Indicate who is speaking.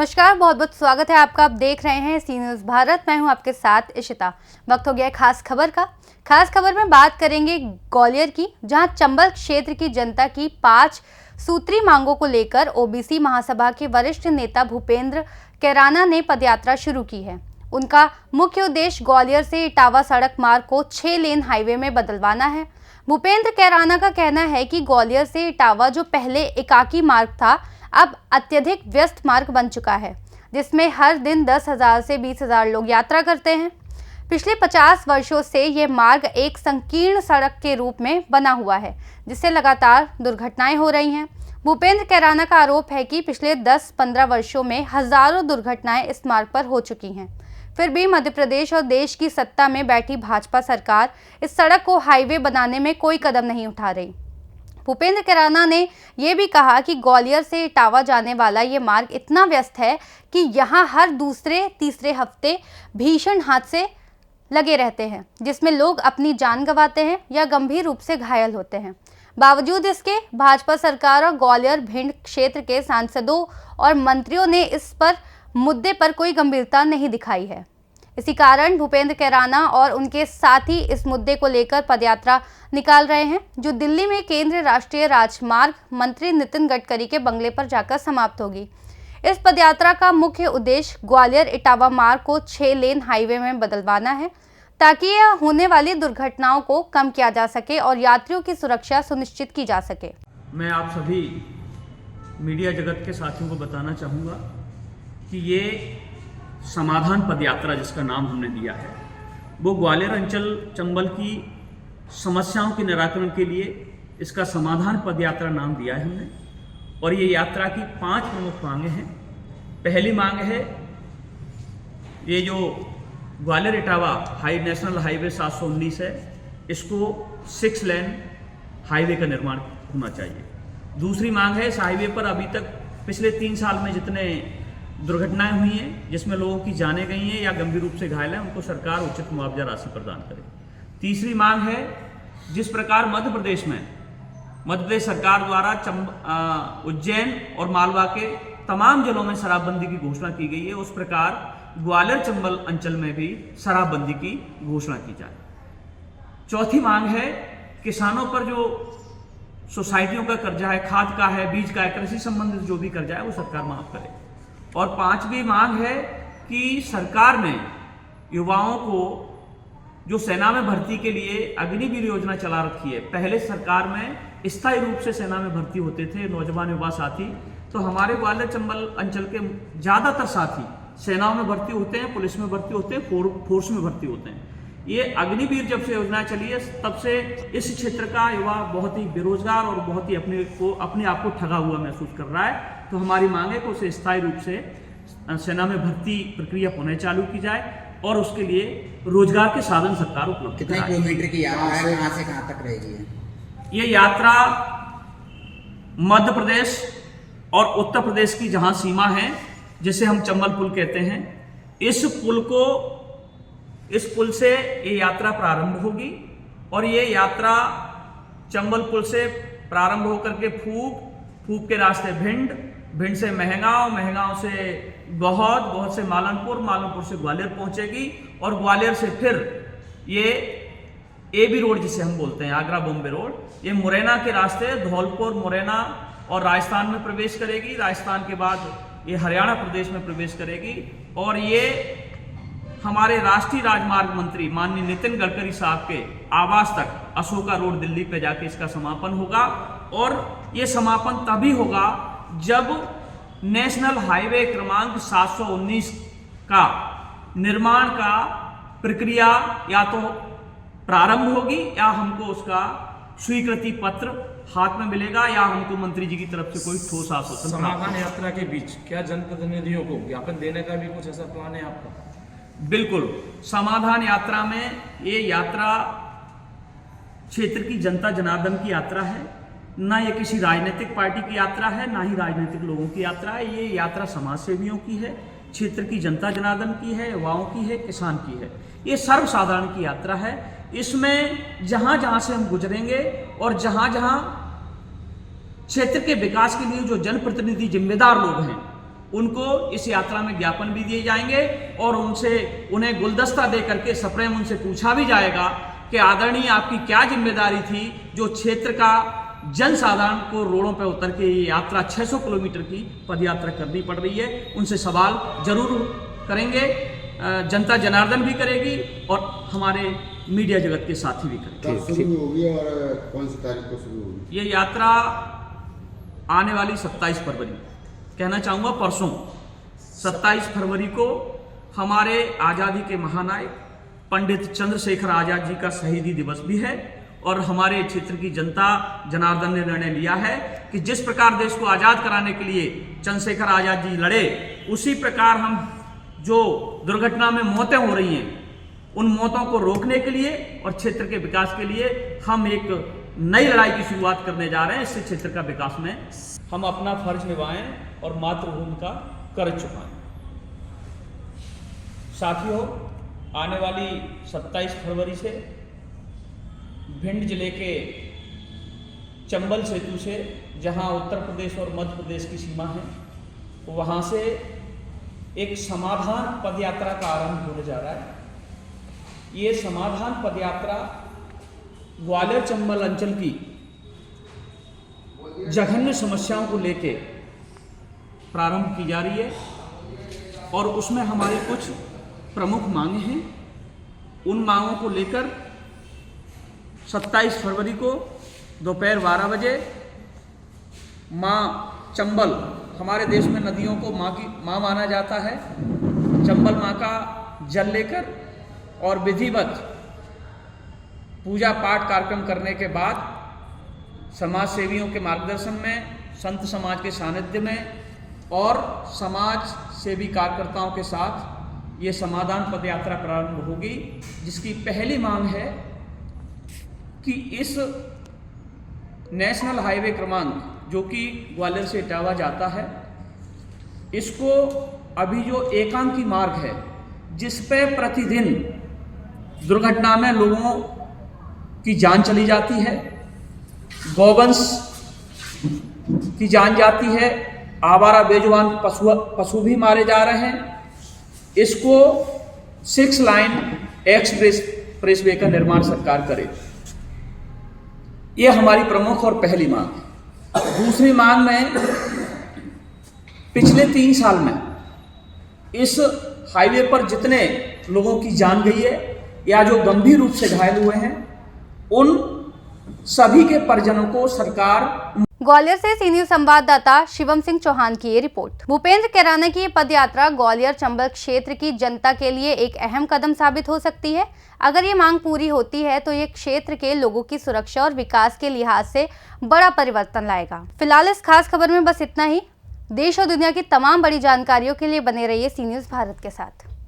Speaker 1: नमस्कार, बहुत बहुत स्वागत है आपका। आप देख रहे हैं सी न्यूज़ भारत। मैं हूं आपके साथ इशिता। वक्त हो गया है खास खबर का। खास खबर में बात करेंगे ग्वालियर की, जहां चंबल क्षेत्र की जनता की 5 सूत्री मांगों को लेकर ओबीसी महासभा के वरिष्ठ नेता भूपेंद्र कैराना ने पदयात्रा शुरू की है। उनका मुख्य उद्देश्य ग्वालियर से इटावा सड़क मार्ग को 6 लेन हाईवे में बदलवाना है। भूपेंद्र कैराना का कहना है कि ग्वालियर से इटावा जो पहले एकाकी मार्ग था, अब अत्यधिक व्यस्त मार्ग बन चुका है, जिसमें हर दिन 10,000 से 20,000 लोग यात्रा करते हैं। पिछले 50 वर्षों से ये मार्ग एक संकीर्ण सड़क के रूप में बना हुआ है, जिससे लगातार दुर्घटनाएं हो रही हैं। भूपेंद्र कैराना का आरोप है कि पिछले 10-15 वर्षों में हजारों दुर्घटनाएं इस मार्ग पर हो चुकी हैं। फिर भी मध्य प्रदेश और देश की सत्ता में बैठी भाजपा सरकार इस सड़क को हाईवे बनाने में कोई कदम नहीं उठा रही। भूपेंद्र कैराना ने यह भी कहा कि ग्वालियर से इटावा जाने वाला ये मार्ग इतना व्यस्त है कि यहाँ हर दूसरे-तीसरे हफ्ते भीषण हादसे लगे रहते हैं, जिसमें लोग अपनी जान गंवाते हैं या गंभीर रूप से घायल होते हैं। बावजूद इसके भाजपा सरकार और ग्वालियर भिंड क्षेत्र के सांसदों और मंत्रियों ने इस पर मुद्दे पर कोई गंभीरता नहीं दिखाई है। इसी कारण भूपेंद्र कैराना और उनके साथी इस मुद्दे को लेकर पदयात्रा निकाल रहे हैं, जो दिल्ली में केंद्रीय राष्ट्रीय राजमार्ग मंत्री नितिन गडकरी के बंगले पर जाकर समाप्त होगी। इस पदयात्रा का मुख्य उद्देश्य ग्वालियर इटावा मार्ग को 6 लेन हाईवे में बदलवाना है, ताकि यह होने वाली दुर्घटनाओं को कम किया जा सके और यात्रियों की सुरक्षा सुनिश्चित की जा सके।
Speaker 2: मैं आप सभी मीडिया जगत के साथियों को बताना चाहूँगा कि ये समाधान पदयात्रा, जिसका नाम हमने दिया है, वो ग्वालियर अंचल चंबल की समस्याओं के निराकरण के लिए इसका समाधान पदयात्रा नाम दिया है हमने। और ये यात्रा की 5 प्रमुख मांगें हैं। पहली मांग है, ये जो ग्वालियर इटावा नेशनल हाईवे 719 है, इसको 6 लेन हाईवे का निर्माण होना चाहिए। दूसरी मांग है, इस हाईवे पर अभी तक पिछले 3 साल में जितने दुर्घटनाएं हुई हैं, जिसमें लोगों की जानें गई हैं या गंभीर रूप से घायल हैं, उनको सरकार उचित मुआवजा राशि प्रदान करे। तीसरी मांग है, जिस प्रकार मध्य प्रदेश सरकार द्वारा उज्जैन और मालवा के तमाम जिलों में शराबबंदी की घोषणा की गई है, उस प्रकार ग्वालियर चंबल अंचल में भी शराबबंदी की घोषणा की जाए। चौथी मांग है, किसानों पर जो सोसाइटियों का कर्जा है, खाद का है, बीज का है, कृषि संबंधित जो भी कर्जा है, वो सरकार माफ करे। और 5वीं मांग है कि सरकार ने युवाओं को जो सेना में भर्ती के लिए अग्निवीर योजना चला रखी है, पहले सरकार में स्थायी रूप से सेना में भर्ती होते थे नौजवान युवा साथी, तो हमारे ग्वालियर चंबल अंचल के ज़्यादातर साथी सेनाओं में भर्ती होते हैं, पुलिस में भर्ती होते हैं, फोर्स में भर्ती होते हैं। ये अग्निवीर जब से योजना चली है, तब से इस क्षेत्र का युवा बहुत ही बेरोजगार और बहुत ही अपने आप को ठगा हुआ महसूस कर रहा है। तो हमारी मांग है कि उसे स्थायी रूप से सेना में भर्ती प्रक्रिया पुनः चालू की जाए और उसके लिए रोजगार के साधन सरकार उपलब्ध
Speaker 3: कितने किलोमीटर की यात्रा है, कहाँ से कहाँ तक रहेगी?
Speaker 2: ये यात्रा मध्य प्रदेश और उत्तर प्रदेश की जहाँ सीमा है, जिसे हम चंबल पुल कहते हैं, इस पुल से ये यात्रा प्रारंभ होगी और ये यात्रा चंबल पुल से प्रारंभ होकर के फूक के रास्ते भिंड से महगांव से गौहद से मालनपुर से ग्वालियर पहुंचेगी और ग्वालियर से फिर ये एबी रोड, जिसे हम बोलते हैं आगरा बॉम्बे रोड, ये मुरैना के रास्ते धौलपुर, मुरैना और राजस्थान में प्रवेश करेगी। राजस्थान के बाद ये हरियाणा प्रदेश में प्रवेश करेगी और ये हमारे राष्ट्रीय राजमार्ग मंत्री माननीय नितिन गडकरी साहब के आवास तक अशोका रोड दिल्ली पे जाके इसका समापन होगा। और ये समापन तभी होगा जब नेशनल हाईवे क्रमांक 719 का निर्माण का प्रक्रिया या तो प्रारंभ होगी या हमको उसका स्वीकृति पत्र हाथ में मिलेगा या हमको मंत्री जी की तरफ से कोई ठोस आश्वासन।
Speaker 4: समाधान यात्रा के बीच क्या जनप्रतिनिधियों को ज्ञापन देने का भी कुछ ऐसा प्लान है आपका?
Speaker 2: बिल्कुल, समाधान यात्रा में ये यात्रा क्षेत्र की जनता जनार्दन की यात्रा है, ना ये किसी राजनीतिक पार्टी की यात्रा है, ना ही राजनीतिक लोगों की यात्रा है। ये यात्रा समाज सेवियों की है, क्षेत्र की जनता जनार्दन की है, युवाओं की है, किसान की है। ये सर्वसाधारण की यात्रा है। इसमें जहाँ जहाँ से हम गुजरेंगे और जहाँ जहाँ क्षेत्र के विकास के लिए जो जनप्रतिनिधि जिम्मेदार लोग हैं उनको इस यात्रा में ज्ञापन भी दिए जाएंगे और उन्हें गुलदस्ता दे करके सप्रेम उनसे पूछा भी जाएगा कि आदरणीय आपकी क्या जिम्मेदारी थी जो क्षेत्र का जनसाधारण को रोडों पर उतर के ये यात्रा 600 किलोमीटर की पदयात्रा करनी पड़ रही है। उनसे सवाल जरूर करेंगे, जनता जनार्दन भी करेगी और हमारे मीडिया जगत के साथी भी करेंगे।
Speaker 5: कब शुरू होगी और कौन सी तारीख को शुरू होगी?
Speaker 2: ये यात्रा आने वाली 27 फरवरी, कहना चाहूँगा परसों 27 फरवरी को हमारे आज़ादी के महानायक पंडित चंद्रशेखर आज़ाद जी का शहीदी दिवस भी है और हमारे क्षेत्र की जनता जनार्दन ने निर्णय लिया है कि जिस प्रकार देश को आज़ाद कराने के लिए चंद्रशेखर आज़ाद जी लड़े, उसी प्रकार हम जो दुर्घटना में मौतें हो रही हैं उन मौतों को रोकने के लिए और क्षेत्र के विकास के लिए हम एक नई लड़ाई की शुरुआत करने जा रहे हैं। इससे क्षेत्र का विकास में हम अपना फर्ज निभाएं और मातृभूमि का कर्ज चुकाएं। साथियों, आने वाली 27 फरवरी से भिंड जिले के चंबल सेतु से, जहां उत्तर प्रदेश और मध्य प्रदेश की सीमा है, वहां से एक समाधान पदयात्रा का आरंभ होने जा रहा है। ये समाधान पदयात्रा ग्वालियर चंबल अंचल की जघन्य समस्याओं को लेके प्रारंभ की जा रही है और उसमें हमारी कुछ प्रमुख मांगे हैं। उन मांगों को लेकर 27 फरवरी को दोपहर 12 बजे माँ चंबल, हमारे देश में नदियों को माँ माना जाता है, चंबल माँ का जल लेकर और विधिवत पूजा पाठ कार्यक्रम करने के बाद समाज सेवियों के मार्गदर्शन में, संत समाज के सानिध्य में और समाज सेवी कार्यकर्ताओं के साथ ये समाधान पदयात्रा प्रारंभ होगी, जिसकी पहली मांग है कि इस नेशनल हाईवे क्रमांक जो कि ग्वालियर से इटावा जाता है, इसको अभी जो एकांकी मार्ग है जिस पे प्रतिदिन दुर्घटना में लोगों की जान चली जाती है, गौवंश की जान जाती है, आवारा बेजुबान पशु भी मारे जा रहे हैं, इसको 6 लाइन एक्सप्रेस वे का निर्माण सरकार करे। ये हमारी प्रमुख और पहली मांग है। दूसरी मांग में पिछले 3 साल में इस हाईवे पर जितने लोगों की जान गई है या जो गंभीर रूप से घायल हुए हैं, उन सभी के परिजनों को सरकार।
Speaker 1: ग्वालियर से सी न्यूज़ संवाददाता शिवम सिंह चौहान की ये रिपोर्ट। भूपेंद्र कैराना की ये पदयात्रा ग्वालियर चंबल क्षेत्र की जनता के लिए एक अहम कदम साबित हो सकती है। अगर ये मांग पूरी होती है तो ये क्षेत्र के लोगों की सुरक्षा और विकास के लिहाज से बड़ा परिवर्तन लाएगा। फिलहाल इस खास खबर में बस इतना ही। देश और दुनिया की तमाम बड़ी जानकारियों के लिए बने रहिए सी न्यूज़ भारत के साथ।